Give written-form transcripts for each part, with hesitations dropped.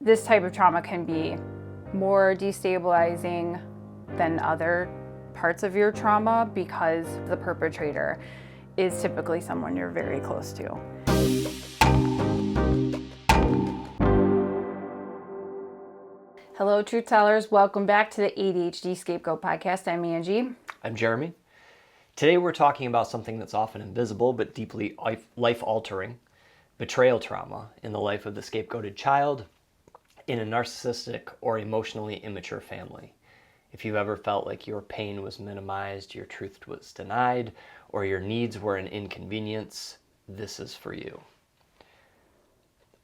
this type of trauma can be more destabilizing than other parts of your trauma because the perpetrator is typically someone you're very close to. Hello, truth tellers. Welcome back to the ADHD Scapegoat Podcast. I'm Angie. I'm Jeremy. Today we're talking about something that's often invisible but deeply life-altering: betrayal trauma in the life of the scapegoated child in a narcissistic or emotionally immature family. If you've ever felt like your pain was minimized, your truth was denied, or your needs were an inconvenience, this is for you.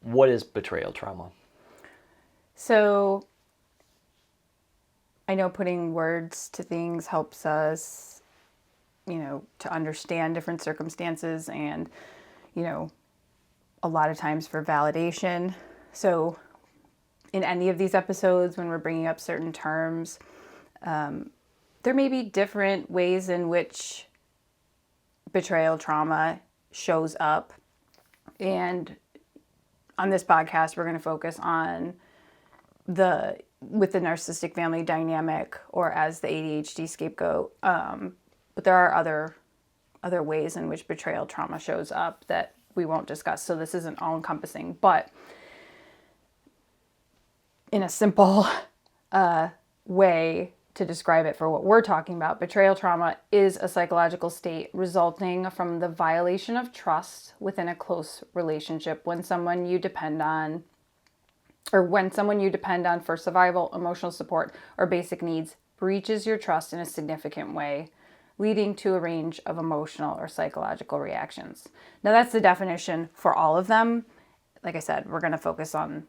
What is betrayal trauma? So, I know putting words to things helps us, to understand different circumstances and, a lot of times for validation. So, in any of these episodes, when we're bringing up certain terms, there may be different ways in which betrayal trauma shows up. And on this podcast, we're going to focus on with the narcissistic family dynamic, or as the ADHD scapegoat. But there are other ways in which betrayal trauma shows up that we won't discuss. So this isn't all encompassing, but in a simple way to describe it for what we're talking about, betrayal trauma is a psychological state resulting from the violation of trust within a close relationship when someone you depend on for survival, emotional support, or basic needs breaches your trust in a significant way, leading to a range of emotional or psychological reactions. Now, that's the definition for all of them. Like I said, we're going to focus on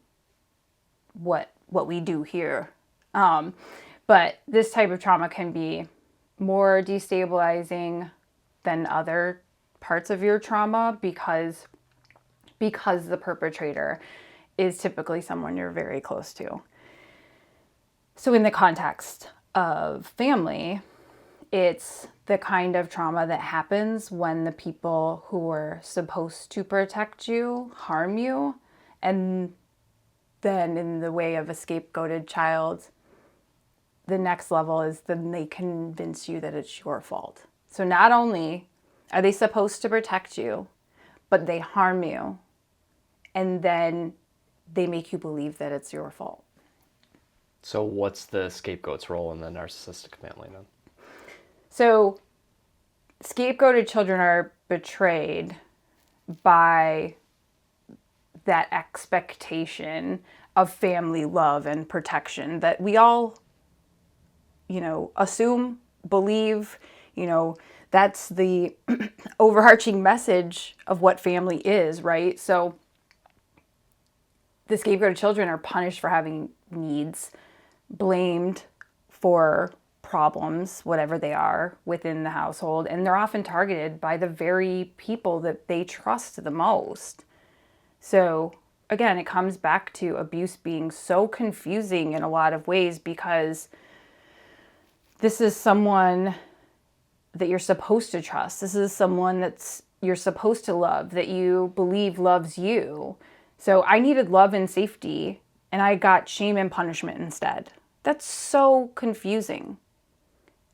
what we do here. But this type of trauma can be more destabilizing than other parts of your trauma because the perpetrator is typically someone you're very close to. So in the context of family, it's the kind of trauma that happens when the people who were supposed to protect you harm you. And then in the way of a scapegoated child, the next level is then they convince you that it's your fault. So not only are they supposed to protect you, but they harm you. And then they make you believe that it's your fault. So what's the scapegoat's role in the narcissistic family then? So scapegoated children are betrayed by that expectation of family love and protection that we all, assume, believe, that's the overarching message of what family is, right? So the scapegoated children are punished for having needs, blamed for problems, whatever they are, within the household, and they're often targeted by the very people that they trust the most. So again, it comes back to abuse being so confusing in a lot of ways because this is someone that you're supposed to trust. This is someone you're supposed to love, that you believe loves you. So I needed love and safety, and I got shame and punishment instead. That's so confusing.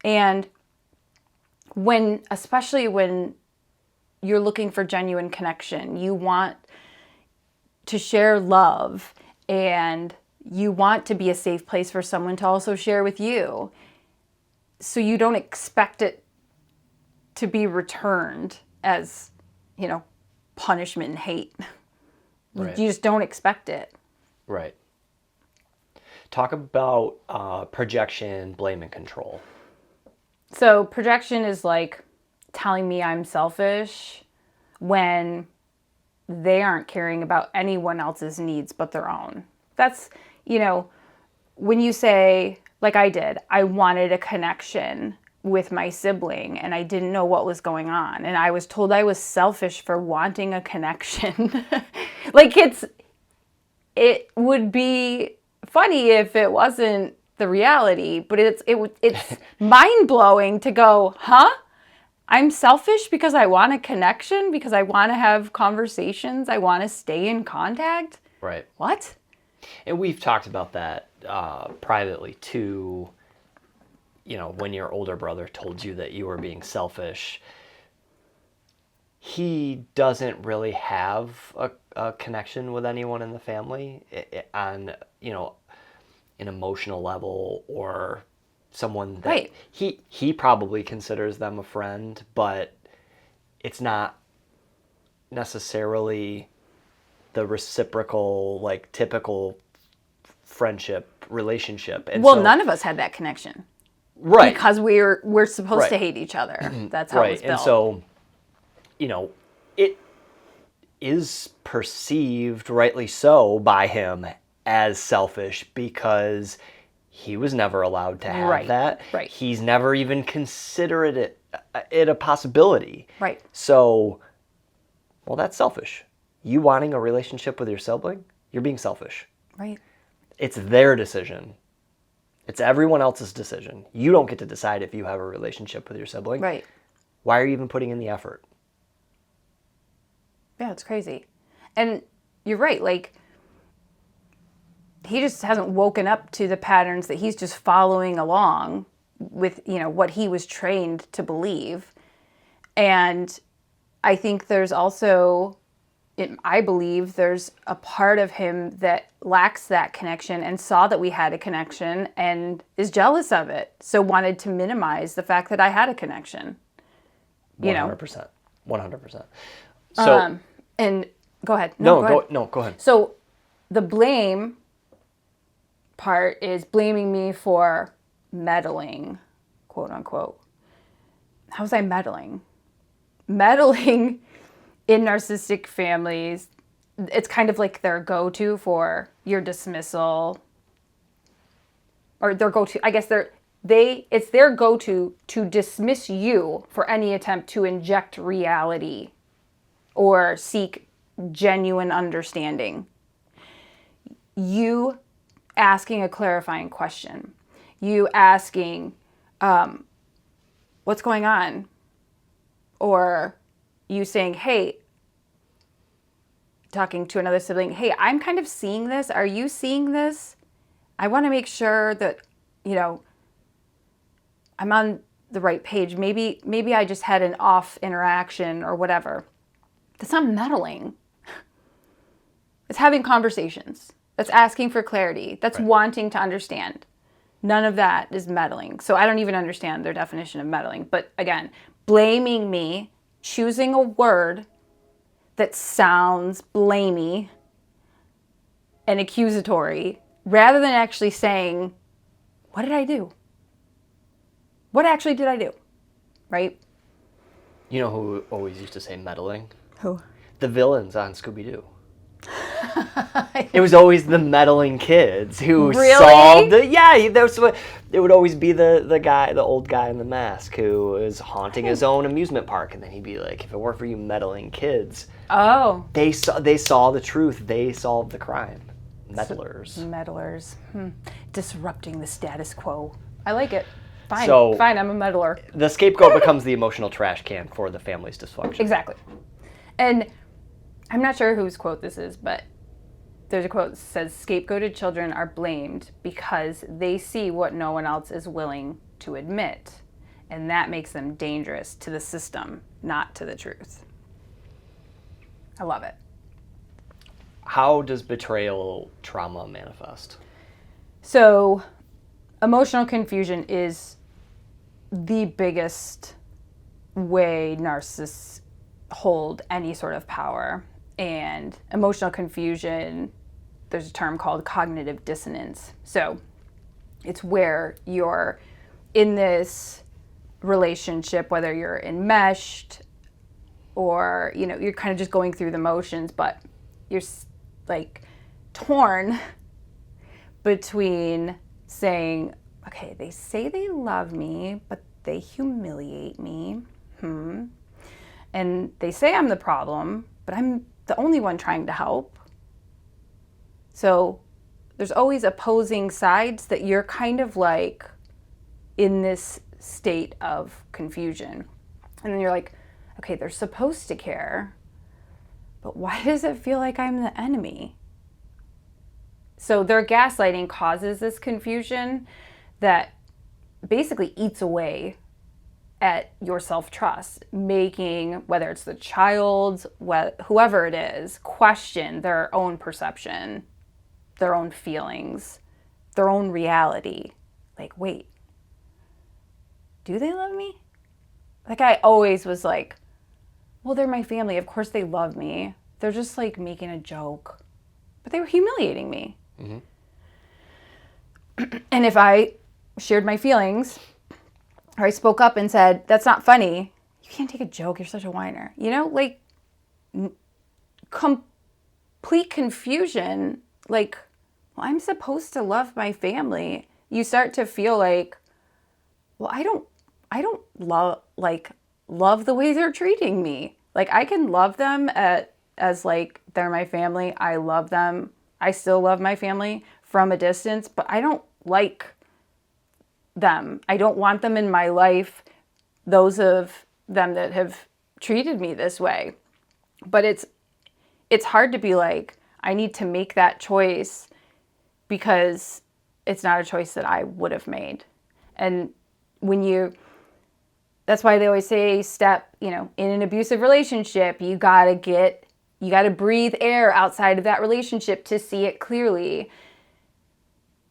And especially when you're looking for genuine connection, you want to share love, and you want to be a safe place for someone to also share with you. So you don't expect it to be returned as, punishment and hate. Right. You just don't expect it. Right. Talk about projection, blame, and control. So projection is like telling me I'm selfish when they aren't caring about anyone else's needs but their own. That's, when you say, like I did, I wanted a connection with my sibling and I didn't know what was going on. And I was told I was selfish for wanting a connection. Like it would be funny if it wasn't the reality, but it's mind-blowing to go, huh? I'm selfish because I want a connection, because I want to have conversations, I want to stay in contact? Right. What? And we've talked about that privately too. You know, when your older brother told you that you were being selfish, he doesn't really have a connection with anyone in the family on, you know, an emotional level, or someone that Right. he probably considers them a friend, but it's not necessarily the reciprocal, like, typical friendship relationship. And Well, so, none of us had that connection. right. Because we're supposed to Right. hate each other. That's how it was built. And so, you know, it is perceived, rightly so, by him as selfish because he was never allowed to have Right. that. Right. He's never even considered it a possibility. Right. So, well, that's selfish. You wanting a relationship with your sibling, you're being selfish. Right. It's their decision. It's everyone else's decision. You don't get to decide if you have a relationship with your sibling. Right. Why are you even putting in the effort? Yeah, it's crazy. And you're right, like, he just hasn't woken up to the patterns that he's just following along with, you know, what he was trained to believe. And I think there's also, I believe there's a part of him that lacks that connection and saw that we had a connection and is jealous of it. So wanted to minimize the fact that I had a connection. You know? 100%. 100%. So, And go ahead. go ahead. ahead. So the blame part is blaming me for meddling, quote unquote. How was I meddling? Meddling in narcissistic families, it's kind of like their go-to for your dismissal, or their go-to, I guess it's their go-to to dismiss you for any attempt to inject reality or seek genuine understanding. You asking a clarifying question, you asking, what's going on? Or you saying, hey, talking to another sibling, hey, I'm kind of seeing this. Are you seeing this? I want to make sure that, you know, I'm on the right page. Maybe I just had an off interaction or whatever. That's not meddling. It's having conversations. That's asking for clarity. That's Right. wanting to understand. None of that is meddling. So I don't even understand their definition of meddling. But again, blaming me, choosing a word that sounds blamey and accusatory, rather than actually saying, what did I do? What actually did I do? Right? You know who always used to say meddling? Who? The villains on Scooby-Doo. It was always the meddling kids who Really? solved it. Yeah, that's what it would always be. The guy, the old guy in the mask, who is haunting his own amusement park, and then he'd be like, "If it weren't for you meddling kids, Oh. they saw the truth. They solved the crime." Meddlers. Meddlers. Disrupting the status quo. I like it. Fine. So- Fine, I'm a meddler. The scapegoat becomes the emotional trash can for the family's dysfunction. Exactly. And I'm not sure whose quote this is, but there's a quote that says, scapegoated children are blamed because they see what no one else is willing to admit. And that makes them dangerous to the system, not to the truth. I love it. How does betrayal trauma manifest? So, emotional confusion is the biggest way narcissists hold any sort of power. And emotional confusion, there's a term called cognitive dissonance. So, it's where you're in this relationship, whether you're enmeshed or, you know, you're kind of just going through the motions, but you're like torn between saying, okay, they say they love me, but they humiliate me. And they say I'm the problem, but I'm the only one trying to help. So there's always opposing sides that you're kind of like in this state of confusion. And then you're like, okay, they're supposed to care, but why does it feel like I'm the enemy? So their gaslighting causes this confusion that basically eats away at your self-trust, making, whether it's the child, whoever it is, question their own perception, their own feelings, their own reality. Like, wait, do they love me? Like, I always was like, well, they're my family. Of course they love me. They're just like making a joke. But they were humiliating me. Mm-hmm. And if I shared my feelings, or I spoke up and said, that's not funny, you can't take a joke, you're such a whiner. You know, like, complete confusion. Like, well, I'm supposed to love my family. You start to feel like, well, I don't love the way they're treating me. Like, I can love them as like, they're my family. I love them. I still love my family from a distance, but I don't like them. I don't want them in my life, those of them that have treated me this way. But it's hard to be like, I need to make that choice because it's not a choice that I would have made. And that's why they always say in an abusive relationship, you gotta breathe air outside of that relationship to see it clearly.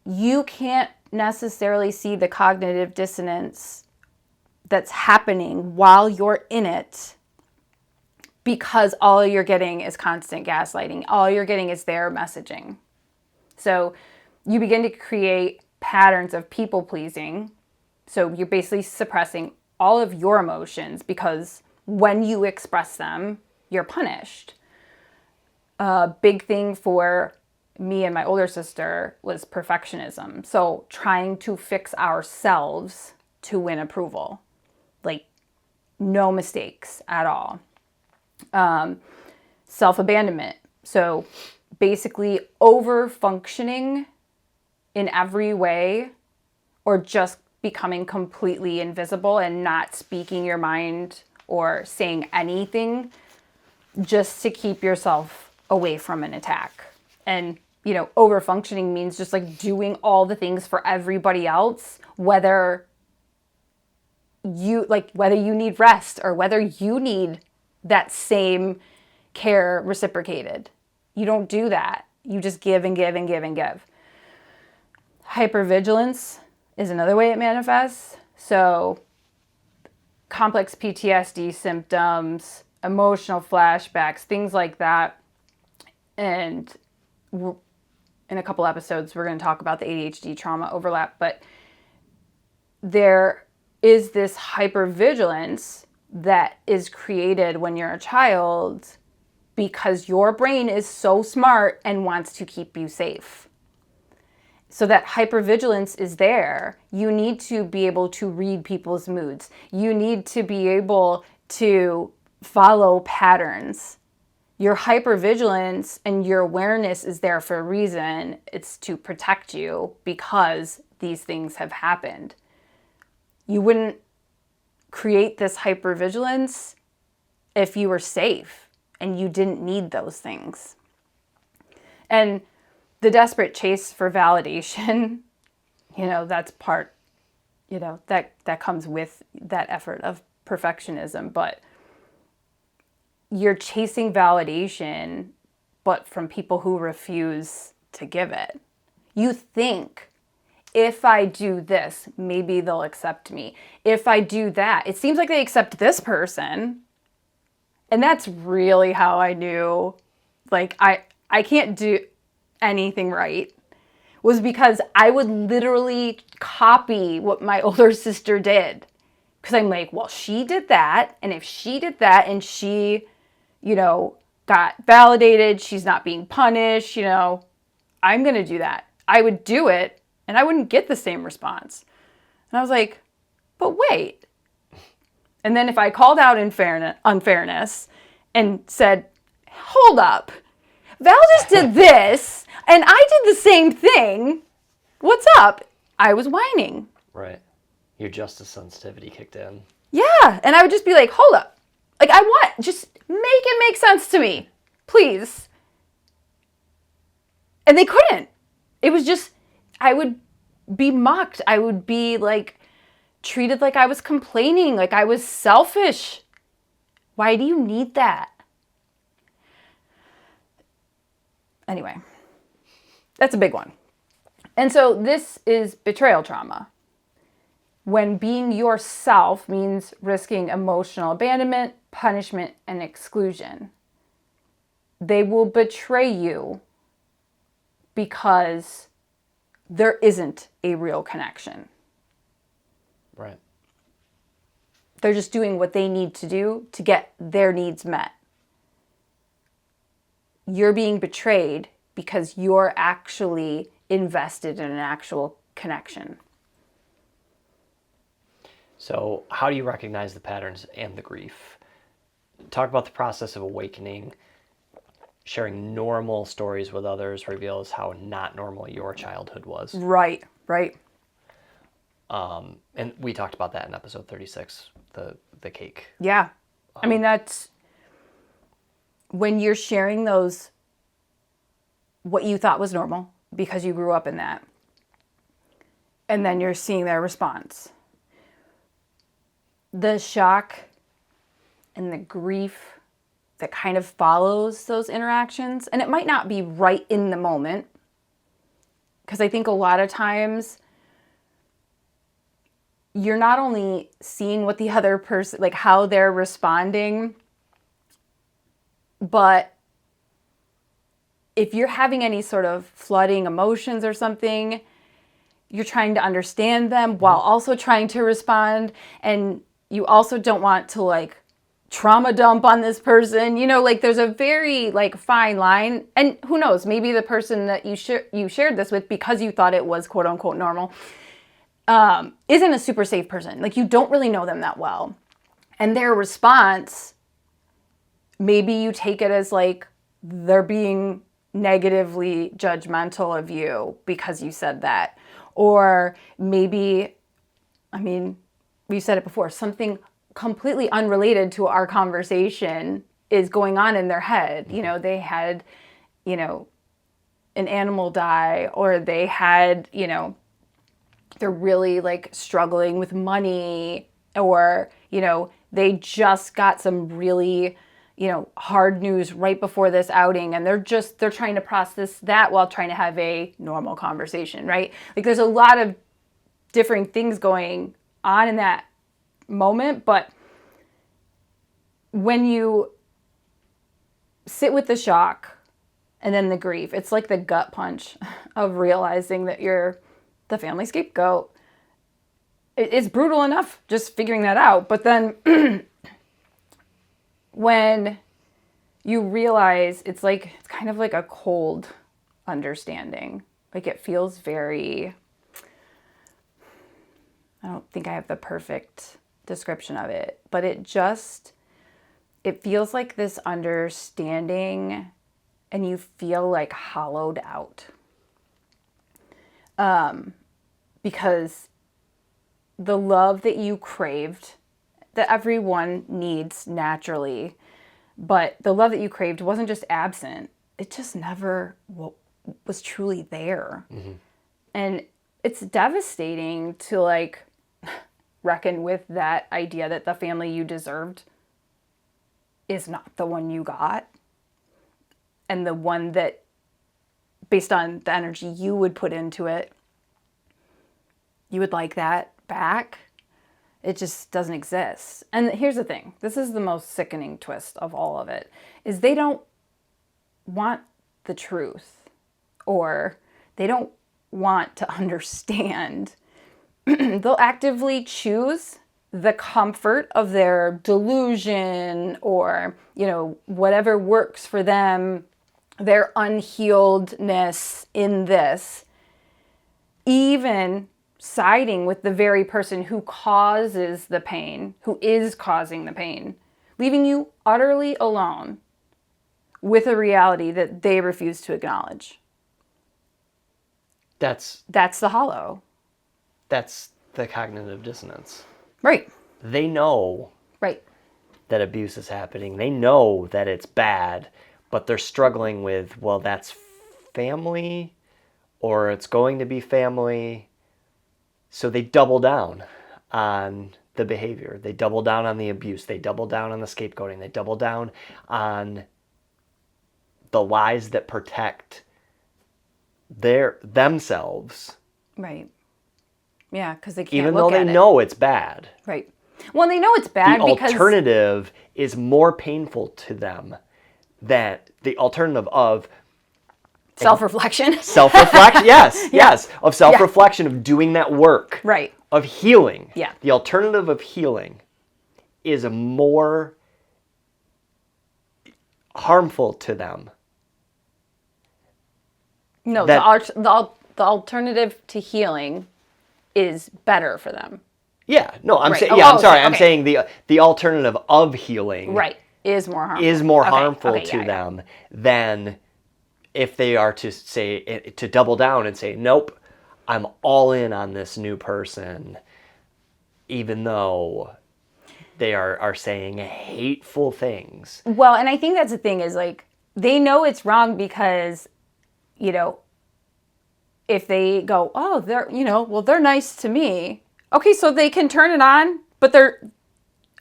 You can't necessarily see the cognitive dissonance that's happening while you're in it because all you're getting is constant gaslighting. All you're getting is their messaging. So you begin to create patterns of people pleasing. So you're basically suppressing all of your emotions because when you express them, you're punished. A big thing for me and my older sister was perfectionism. So trying to fix ourselves to win approval. Like, no mistakes at all. Self-abandonment. So basically over-functioning in every way or just becoming completely invisible and not speaking your mind or saying anything just to keep yourself away from an attack. And, over-functioning means just like doing all the things for everybody else, whether you need rest or whether you need that same care reciprocated. You don't do that. You just give and give and give and give. Hypervigilance is another way it manifests. So complex PTSD symptoms, emotional flashbacks, things like that. And in a couple episodes, we're going to talk about the ADHD trauma overlap. But there is this hypervigilance that is created when you're a child because your brain is so smart and wants to keep you safe. So that hypervigilance is there. You need to be able to read people's moods. You need to be able to follow patterns. Your hypervigilance and your awareness is there for a reason. It's to protect you because these things have happened. You wouldn't create this hypervigilance if you were safe and you didn't need those things. And the desperate chase for validation, that's part, that comes with that effort of perfectionism. But you're chasing validation, but from people who refuse to give it. You think, if I do this, maybe they'll accept me. If I do that, it seems like they accept this person. And that's really how I knew, like, I can't do anything right, was because I would literally copy what my older sister did. Because I'm like, well, she did that. And if she did that and she, got validated, she's not being punished, I'm going to do that. I would do it and I wouldn't get the same response. And I was like, but wait. And then if I called out unfairness and said, hold up, Val just did this and I did the same thing. What's up? I was whining. Right. Your justice sensitivity kicked in. Yeah. And I would just be like, hold up. Like, just make it make sense to me, please. And they couldn't. it was just, I would be mocked. I would be like treated like I was complaining, like I was selfish. Why do you need that? Anyway, that's a big one. And so this is betrayal trauma. When being yourself means risking emotional abandonment, punishment, and exclusion. They will betray you because there isn't a real connection. Right. They're just doing what they need to do to get their needs met. You're being betrayed because you're actually invested in an actual connection. So how do you recognize the patterns and the grief? Talk about the process of awakening. Sharing normal stories with others reveals how not normal your childhood was. Right. And we talked about that in episode 36, the cake. Yeah. I mean, that's when you're sharing those, what you thought was normal because you grew up in that. And then you're seeing their response. The shock and the grief that kind of follows those interactions. And it might not be right in the moment. Because I think a lot of times you're not only seeing what the other person, like how they're responding, but if you're having any sort of flooding emotions or something, you're trying to understand them while also trying to respond. And you also don't want to like trauma dump on this person. You know, like there's a very like fine line. And who knows, maybe the person that you shared this with because you thought it was quote unquote normal isn't a super safe person. Like you don't really know them that well. And their response, maybe you take it as like they're being negatively judgmental of you because you said that. Or maybe, I mean, we've said it before, something completely unrelated to our conversation is going on in their head. You know, they had, you know, an animal die, or they had, you know, they're really like struggling with money, or, you know, they just got some really, you know, hard news right before this outing, and they're trying to process that while trying to have a normal conversation, right? Like there's a lot of different things going on in that moment, but when you sit with the shock and then the grief, it's like the gut punch of realizing that you're the family scapegoat. It's brutal enough just figuring that out, but then when you realize it's kind of like a cold understanding. Like it feels very, I don't think I have the perfect description of it, but it feels like this understanding, and you feel like hollowed out. Because the love that you craved, that everyone needs naturally, but the love that you craved wasn't just absent. It just never was truly there. Mm-hmm. And it's devastating to like reckon with that idea that the family you deserved is not the one you got. And the one that, based on the energy you would put into it, you would like that back. It just doesn't exist. And here's the thing. This is the most sickening twist of all of it, is they don't want the truth, or they don't want to understand. They'll actively choose the comfort of their delusion, or, you know, whatever works for them, their unhealedness in this, even siding with the very person who causes the pain, who is causing the pain, leaving you utterly alone with a reality that they refuse to acknowledge. That's the hollow. That's the cognitive dissonance. Right. They know that abuse is happening. They know that it's bad, but they're struggling with, well, that's family, or it's going to be family. So they double down on the behavior. They double down on the abuse. They double down on the scapegoating. They double down on the lies that protect themselves. Right. Yeah, because they can't even look though at they it. know it's bad. Right. Well, they know it's bad The because... alternative is more painful to them than the alternative of self-reflection. Self-reflection, yes. Of self-reflection, of doing that work. Right. Of healing. Yeah. The alternative of healing is more harmful to them. No, the alternative to healing is better for them. Yeah, no, I'm saying. Oh, Yeah, I'm sorry. okay. I'm saying the alternative of healing, right, is more harmful. Is more harmful to them than if they are to say to double down and say, nope, I'm all in on this new person, even though they are saying hateful things. Well, and I think that's the thing is like they know it's wrong because, you know, if they go, oh, they're nice to me. Okay, so they can turn it on, but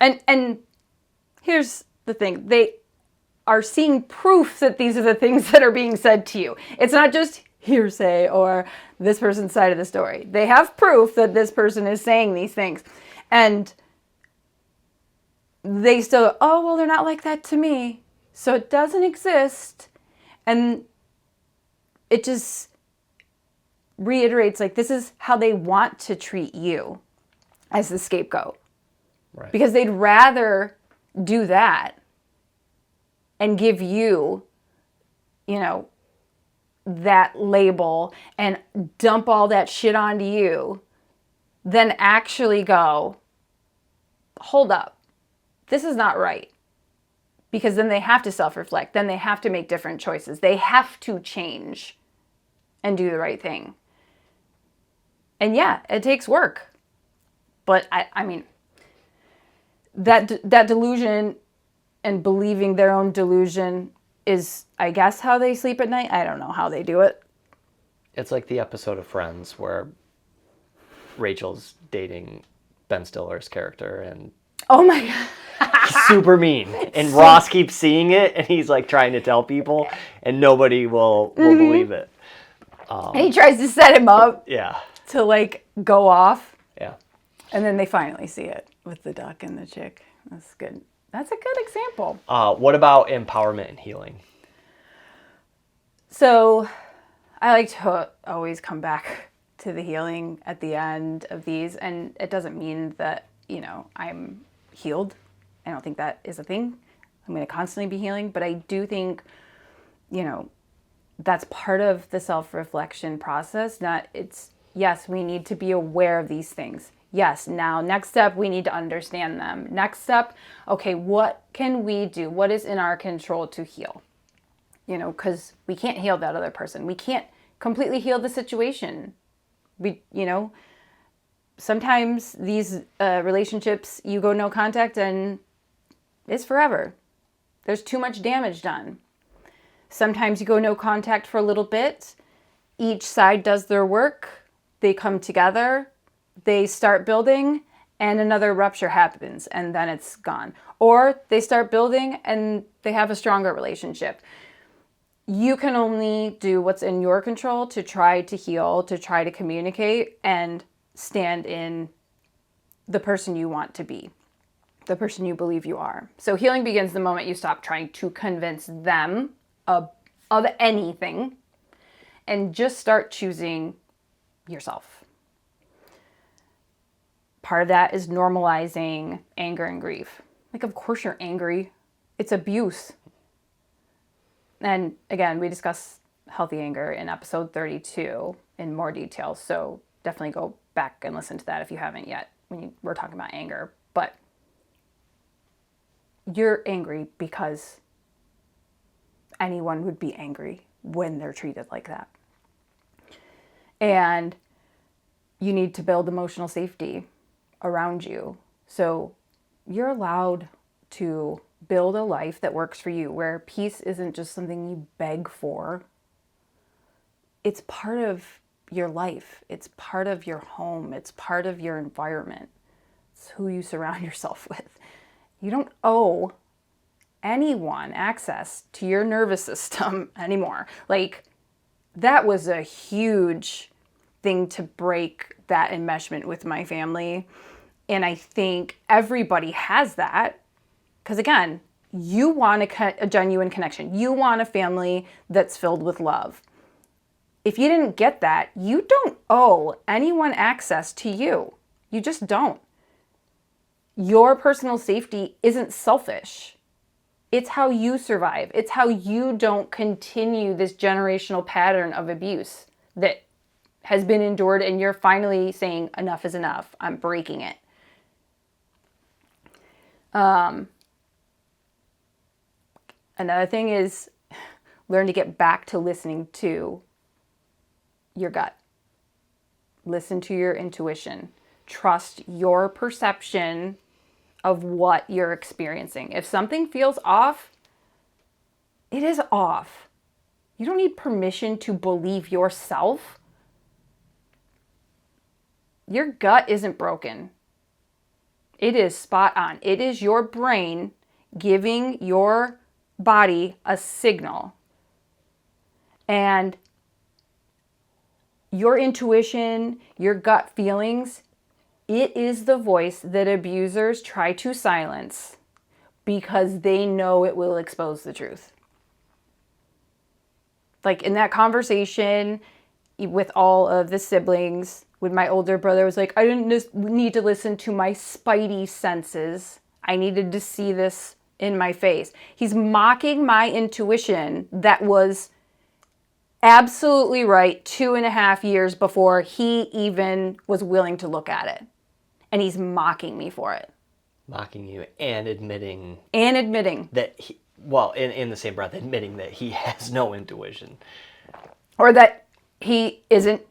and here's the thing. They are seeing proof that these are the things that are being said to you. It's not just hearsay or this person's side of the story. They have proof that this person is saying these things. And they still, oh, well, they're not like that to me. So it doesn't exist. And it just reiterates, like, this is how they want to treat you as the scapegoat. Right. Because they'd rather do that and give you, that label and dump all that shit onto you than actually go, hold up, this is not right. Because then they have to self-reflect. Then they have to make different choices. They have to change and do the right thing. And yeah, it takes work. But I mean, that delusion and believing their own delusion is, I guess, how they sleep at night. I don't know how they do it. It's like the episode of Friends where Rachel's dating Ben Stiller's character and oh my God. super mean. And Ross keeps seeing it and he's like trying to tell people and nobody will believe it. And he tries to set him up. Yeah. To like go off. Yeah. And then they finally see it with the duck and the chick. That's good. That's a good example. What about empowerment and healing? So I like to always come back to the healing at the end of these. And it doesn't mean that, I'm healed. I don't think that is a thing. I'm going to constantly be healing. But I do think, that's part of the self-reflection process. Yes, we need to be aware of these things. Yes, now, next step, we need to understand them. Next step, okay, what can we do? What is in our control to heal? Because we can't heal that other person. We can't completely heal the situation. Sometimes these relationships, you go no contact and it's forever. There's too much damage done. Sometimes you go no contact for a little bit. Each side does their work. They come together, they start building, and another rupture happens, and then it's gone. Or they start building, and they have a stronger relationship. You can only do what's in your control to try to heal, to try to communicate, and stand in the person you want to be, the person you believe you are. So healing begins the moment you stop trying to convince them of anything, and just start choosing yourself. Part of that is normalizing anger and grief. Like, of course you're angry. It's abuse. And again, we discuss healthy anger in episode 32 in more detail. So definitely go back and listen to that if you haven't yet when we're talking about anger. But you're angry because anyone would be angry when they're treated like that. And you need to build emotional safety around you. So you're allowed to build a life that works for you, where peace isn't just something you beg for. it's part of your life. It's part of your home. It's part of your environment. It's who you surround yourself with. You don't owe anyone access to your nervous system anymore. Like, that was a huge thing to break that enmeshment with my family. And I think everybody has that. Because again, you want a genuine connection. You want a family that's filled with love. If you didn't get that, you don't owe anyone access to you. You just don't. Your personal safety isn't selfish. It's how you survive. It's how you don't continue this generational pattern of abuse that has been endured, and you're finally saying, enough is enough. I'm breaking it. Another thing is learn to get back to listening to your gut. Listen to your intuition. Trust your perception of what you're experiencing. If something feels off, it is off. You don't need permission to believe yourself. Your gut isn't broken. It is spot on. It is your brain giving your body a signal. And your intuition, your gut feelings, it is the voice that abusers try to silence because they know it will expose the truth. Like in that conversation with all of the siblings, when my older brother was like, I didn't need to listen to my spidey senses. I needed to see this in my face. He's mocking my intuition that was absolutely right 2.5 years before he even was willing to look at it. And he's mocking me for it. Mocking you and admitting. That he, well, in the same breath, admitting that he has no intuition. Or that he isn't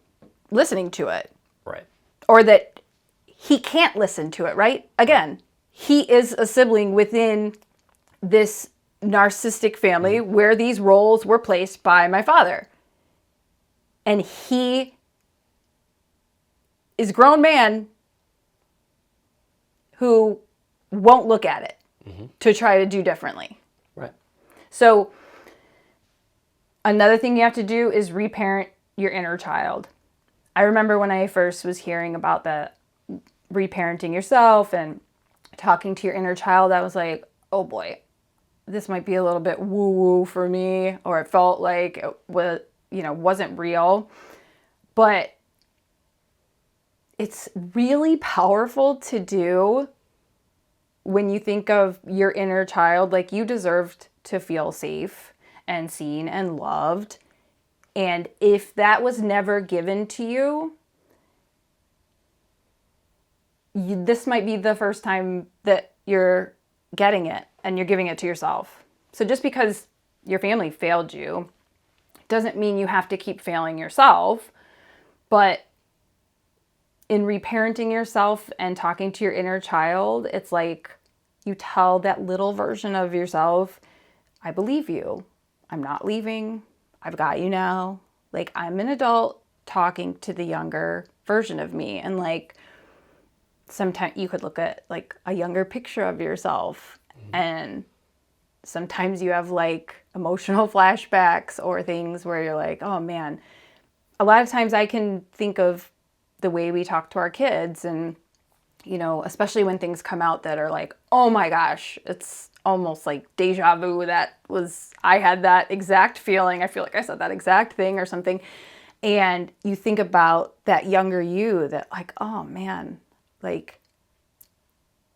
listening to it. Right. Or that he can't listen to it, right? Again, he is a sibling within this narcissistic family where these roles were placed by my father. And he is a grown man who won't look at it to try to do differently. Right. So another thing you have to do is reparent your inner child. I remember when I first was hearing about the reparenting yourself and talking to your inner child, I was like, oh boy, this might be a little bit woo-woo for me, or it felt like it was, wasn't real. But it's really powerful to do when you think of your inner child. Like, you deserved to feel safe and seen and loved. And if that was never given to you, this might be the first time that you're getting it and you're giving it to yourself. So just because your family failed you doesn't mean you have to keep failing yourself. But in reparenting yourself and talking to your inner child, it's like you tell that little version of yourself, I believe you. I'm not leaving. I've got you now. Like, I'm an adult talking to the younger version of me. And like, sometimes you could look at like a younger picture of yourself, and sometimes you have like emotional flashbacks or things where you're like, oh man. A lot of times I can think of the way we talk to our kids, and especially when things come out that are like, oh my gosh, it's almost like deja vu. I had that exact feeling. I feel like I said that exact thing or something. And you think about that younger you that like, oh man, like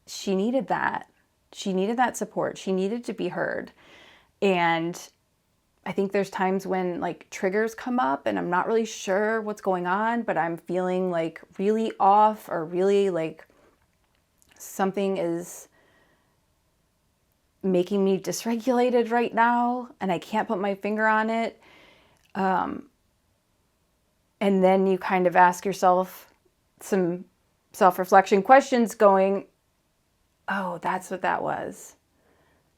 she needed that. She needed that support. She needed to be heard. And I think there's times when like triggers come up and I'm not really sure what's going on, but I'm feeling like really off, or really like something is making me dysregulated right now and I can't put my finger on it. And then you kind of ask yourself some self-reflection questions going, oh, that's what that was.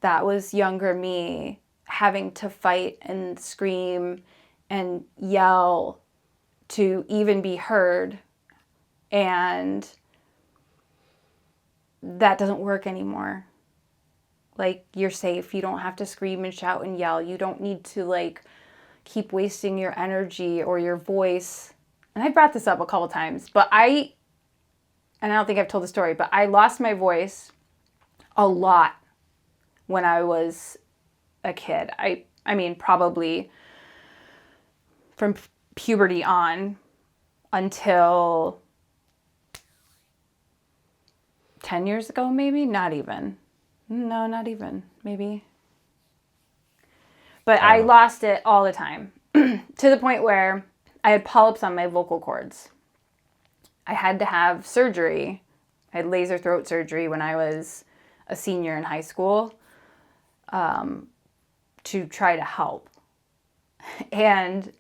That was younger me having to fight and scream and yell to even be heard. And that doesn't work anymore. Like, you're safe. You don't have to scream and shout and yell. You don't need to, like, keep wasting your energy or your voice. And I brought this up a couple times, and I don't think I've told the story, but I lost my voice a lot when I was a kid. I mean, probably from puberty on until 10 years ago, maybe? Not even. No, not even. Maybe. But I lost it all the time to the point where I had polyps on my vocal cords. I had to have surgery. I had laser throat surgery when I was a senior in high school to try to help. And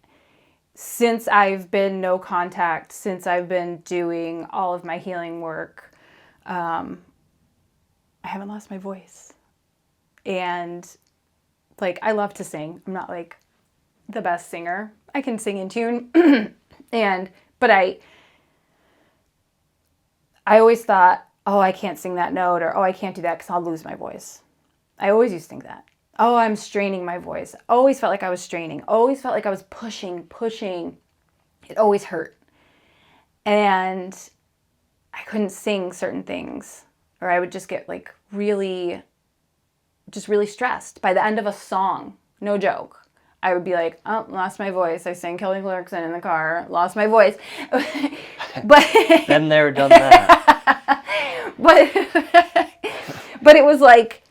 since I've been no contact, since I've been doing all of my healing work, I haven't lost my voice. And like, I love to sing. I'm not like the best singer. I can sing in tune. But I always thought, oh, I can't sing that note, or oh, I can't do that because I'll lose my voice. I always used to think that. Oh, I'm straining my voice. Always felt like I was straining. Always felt like I was pushing. It always hurt. And I couldn't sing certain things, or I would just get like really stressed by the end of a song. No joke. I would be like, oh, lost my voice. I sang Kelly Clarkson in the car. Lost my voice. But Been there, done that. but it was like,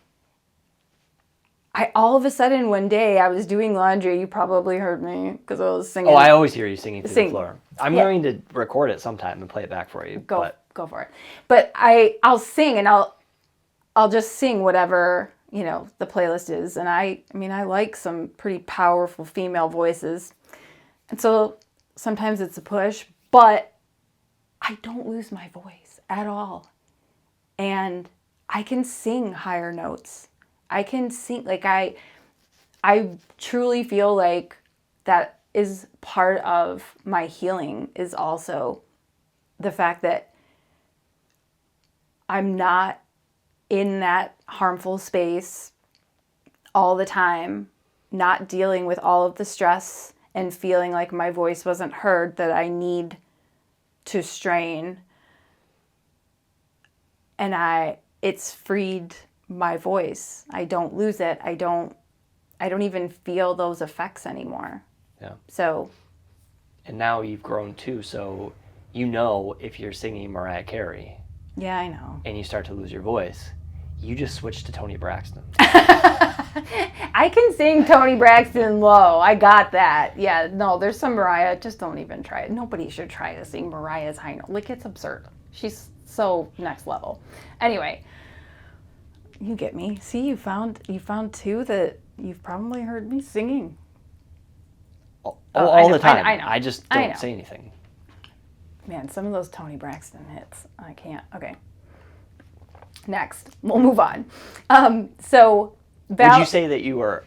all of a sudden one day I was doing laundry. You probably heard me because I was singing. Oh, I always hear you singing through the floor. I'm going to record it sometime and play it back for you. Go for it. But I'll sing, and I'll just sing whatever, the playlist is. And I like some pretty powerful female voices. And so sometimes it's a push, but I don't lose my voice at all. And I can sing higher notes. I can sing, like, I truly feel like that is part of my healing, is also the fact that I'm not in that harmful space all the time, not dealing with all of the stress and feeling like my voice wasn't heard, that I need to strain. And it's freed my voice. I don't lose it. I don't even feel those effects anymore. Yeah. So. And now you've grown too, so if you're singing Mariah Carey. Yeah, I know. And you start to lose your voice, you just switch to Toni Braxton. I can sing Toni Braxton low. I got that. Yeah, no, there's some Mariah. Just don't even try it. Nobody should try to sing Mariah's high note. Like, it's absurd. She's so next level. Anyway, you get me. See, you found two that you've probably heard me singing. All the time. I know. I just don't say anything. Man, some of those Toni Braxton hits, I can't. Okay. Next, we'll move on. Would you say that you were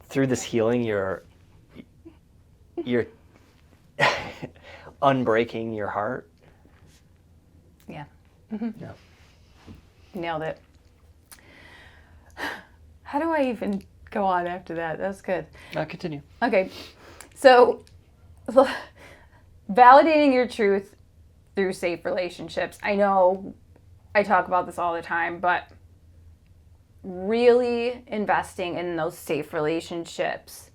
through this healing, you're unbreaking your heart? Yeah. Mm-hmm. Yeah. Nailed it. How do I even go on after that? That's good. Continue. Okay. So, validating your truth through safe relationships. I know I talk about this all the time, but really investing in those safe relationships.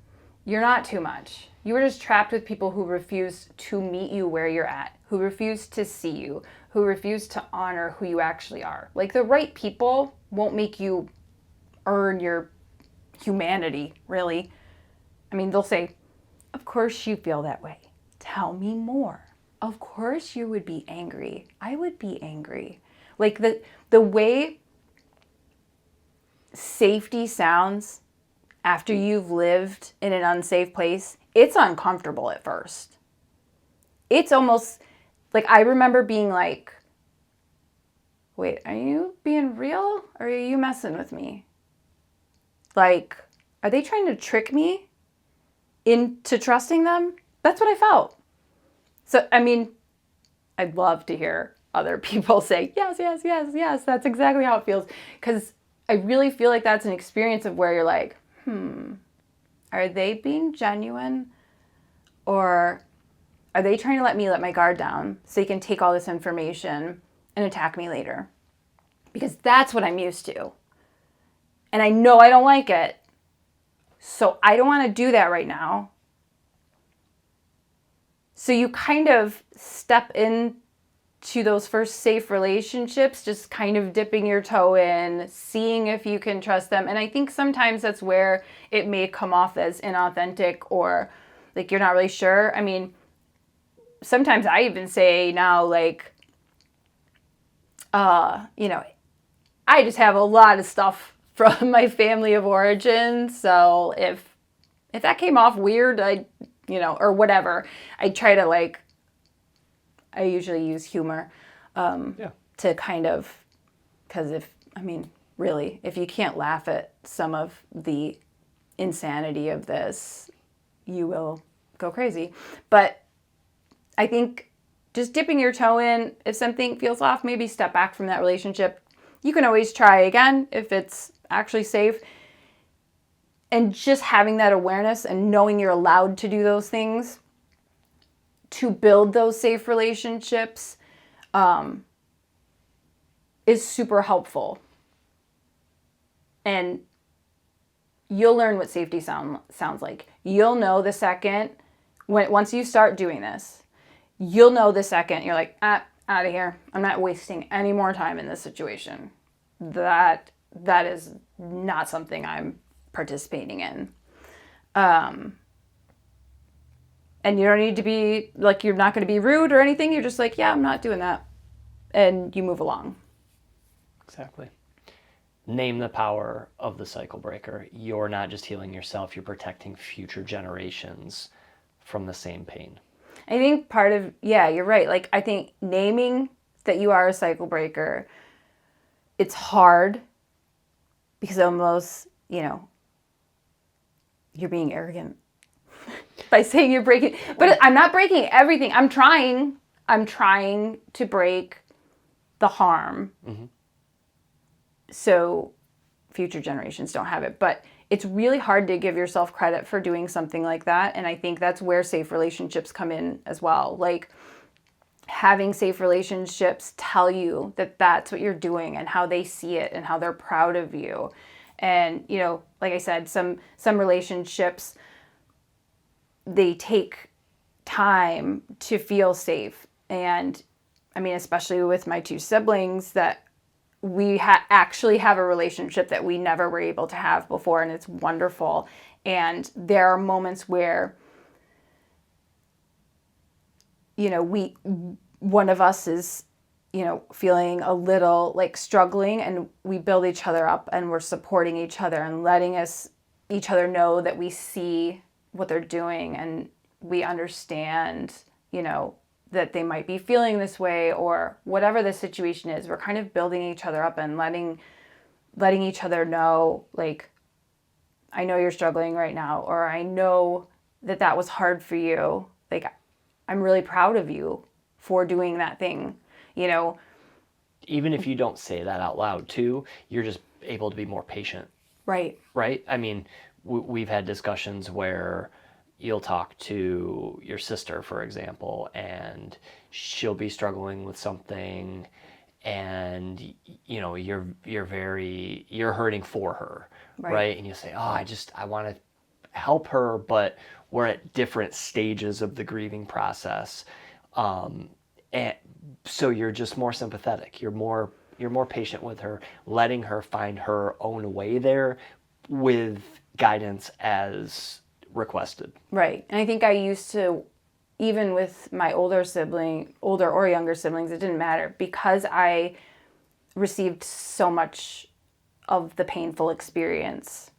You're not too much. You are just trapped with people who refuse to meet you where you're at, who refuse to see you, who refuse to honor who you actually are. Like, the right people won't make you earn your humanity, really. I mean, they'll say, of course you feel that way. Tell me more. Of course you would be angry. I would be angry. Like, the way safety sounds after you've lived in an unsafe place, it's uncomfortable at first. It's almost like, I remember being like, wait, are you being real or are you messing with me? Like, are they trying to trick me into trusting them? That's what I felt. So, I mean, I'd love to hear other people say, yes, yes, yes, yes, that's exactly how it feels. Because I really feel like that's an experience of where you're like, are they being genuine? Or are they trying to let me let my guard down so you can take all this information and attack me later? Because that's what I'm used to. And I know I don't like it. So I don't want to do that right now. So you kind of step into those first safe relationships, just kind of dipping your toe in, seeing if you can trust them. And I think sometimes that's where it may come off as inauthentic or like you're not really sure. I mean, sometimes I even say now, like, you know, I just have a lot of stuff from my family of origin. So if that came off weird, or whatever, I try to I usually use humor to kind of, because really, if you can't laugh at some of the insanity of this, you will go crazy. But I think just dipping your toe in, if something feels off, maybe step back from that relationship. You can always try again if it's actually safe. And just having that awareness and knowing you're allowed to do those things to build those safe relationships is super helpful. And you'll learn what safety sounds like. You'll know the second, once you start doing this, you'll know the second you're like, out of here. I'm not wasting any more time in this situation. That is not something I'm participating in. And you don't need to be, you're not going to be rude or anything. You're just like, yeah, I'm not doing that. And you move along. Exactly. Name the power of the cycle breaker. You're not just healing yourself, you're protecting future generations from the same pain. I think you're right. I think naming that you are a cycle breaker, it's hard because almost, you're being arrogant by saying you're breaking. But I'm not breaking everything. I'm trying to break the harm. Mm-hmm. So future generations don't have it. But it's really hard to give yourself credit for doing something like that. And I think that's where safe relationships come in as well. Having safe relationships tell you that that's what you're doing and how they see it and how they're proud of you. And, like I said, some relationships, they take time to feel safe. And especially with my two siblings, that we actually have a relationship that we never were able to have before, and it's wonderful. And there are moments where, one of us is, feeling a little struggling, and we build each other up and we're supporting each other and letting each other know that we see what they're doing and we understand, that they might be feeling this way or whatever the situation is. We're kind of building each other up and letting each other know, I know you're struggling right now, or I know that was hard for you. I'm really proud of you for doing that thing, Even if you don't say that out loud too, you're just able to be more patient. Right. Right? We've had discussions where you'll talk to your sister, for example, and she'll be struggling with something, and you're hurting for her, right? And you say, I want to help her, but we're at different stages of the grieving process, and so you're just more sympathetic. You're more patient with her, letting her find her own way there with guidance as requested. Right. And I think I used to, even with my older or younger siblings, it didn't matter, because I received so much of the painful experience.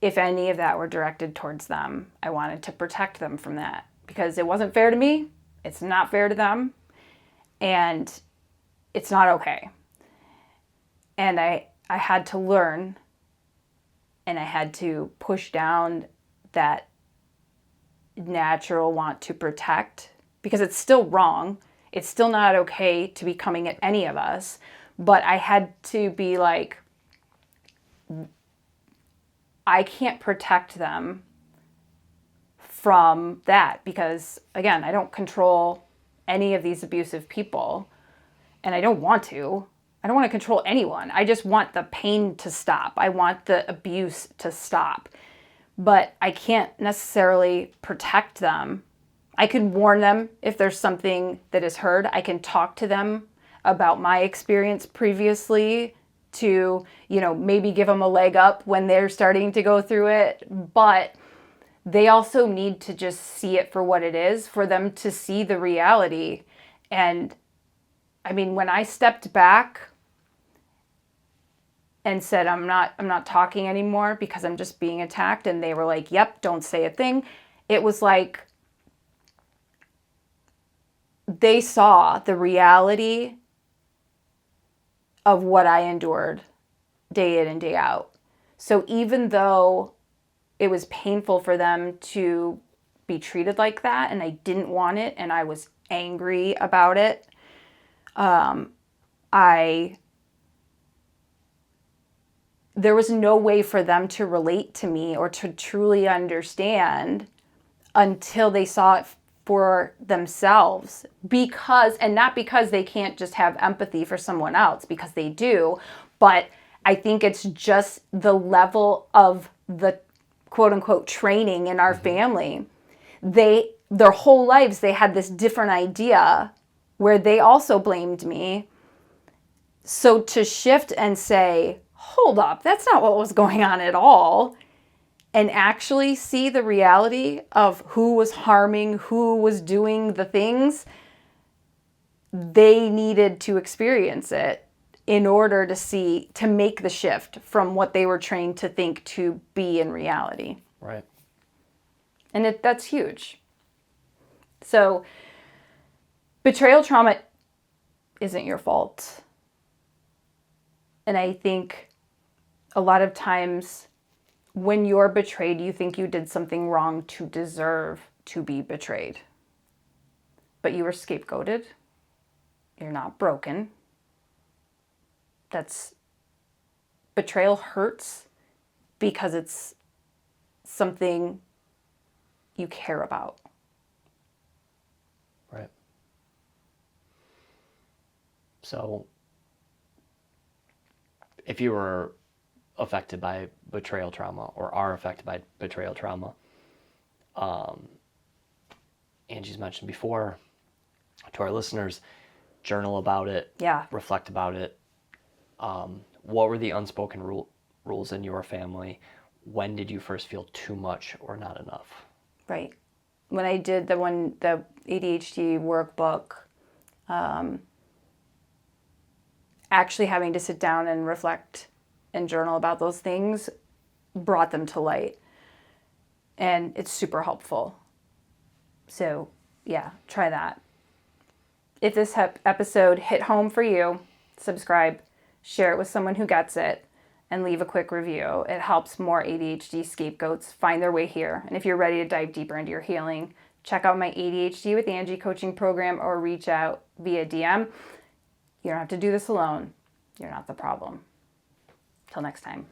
If any of that were directed towards them, I wanted to protect them from that, because it wasn't fair to me. It's not fair to them. And it's not okay. And I had to learn And I had to push down that natural want to protect, because it's still wrong. It's still not okay to be coming at any of us. But I had to be like, I can't protect them from that, because again, I don't control any of these abusive people, and I don't want to. I don't want to control anyone. I just want the pain to stop. I want the abuse to stop. But I can't necessarily protect them. I can warn them if there's something that is heard. I can talk to them about my experience previously to, maybe give them a leg up when they're starting to go through it. But they also need to just see it for what it is, for them to see the reality. And I mean, when I stepped back and said, I'm not talking anymore because I'm just being attacked, and they were like, yep, don't say a thing. It was like they saw the reality of what I endured day in and day out. So even though it was painful for them to be treated like that, and I didn't want it, and I was angry about it, there was no way for them to relate to me or to truly understand until they saw it for themselves. Not because they can't just have empathy for someone else, because they do, but I think it's just the level of the quote unquote training in our family. Their whole lives, they had this different idea where they also blamed me. So to shift and say, hold up, that's not what was going on at all, and actually see the reality of who was harming, who was doing the things, they needed to experience it in order to make the shift from what they were trained to think to be in reality. Right. And that's huge. So betrayal trauma isn't your fault. And I think a lot of times when you're betrayed, you think you did something wrong to deserve to be betrayed. But you were scapegoated. You're not broken. Betrayal hurts because it's something you care about. Right. So if you were affected by betrayal trauma or are affected by betrayal trauma, Angie's mentioned before to our listeners, journal about it, reflect about it. What were the unspoken rules in your family? When did you first feel too much or not enough? Right. When I did the ADHD workbook, actually having to sit down and reflect and journal about those things brought them to light. And it's super helpful. So, yeah, try that. If this episode hit home for you, subscribe, share it with someone who gets it, and leave a quick review. It helps more ADHD scapegoats find their way here. And if you're ready to dive deeper into your healing, check out my ADHD with Angie coaching program or reach out via DM. You don't have to do this alone. You're not the problem. Till next time.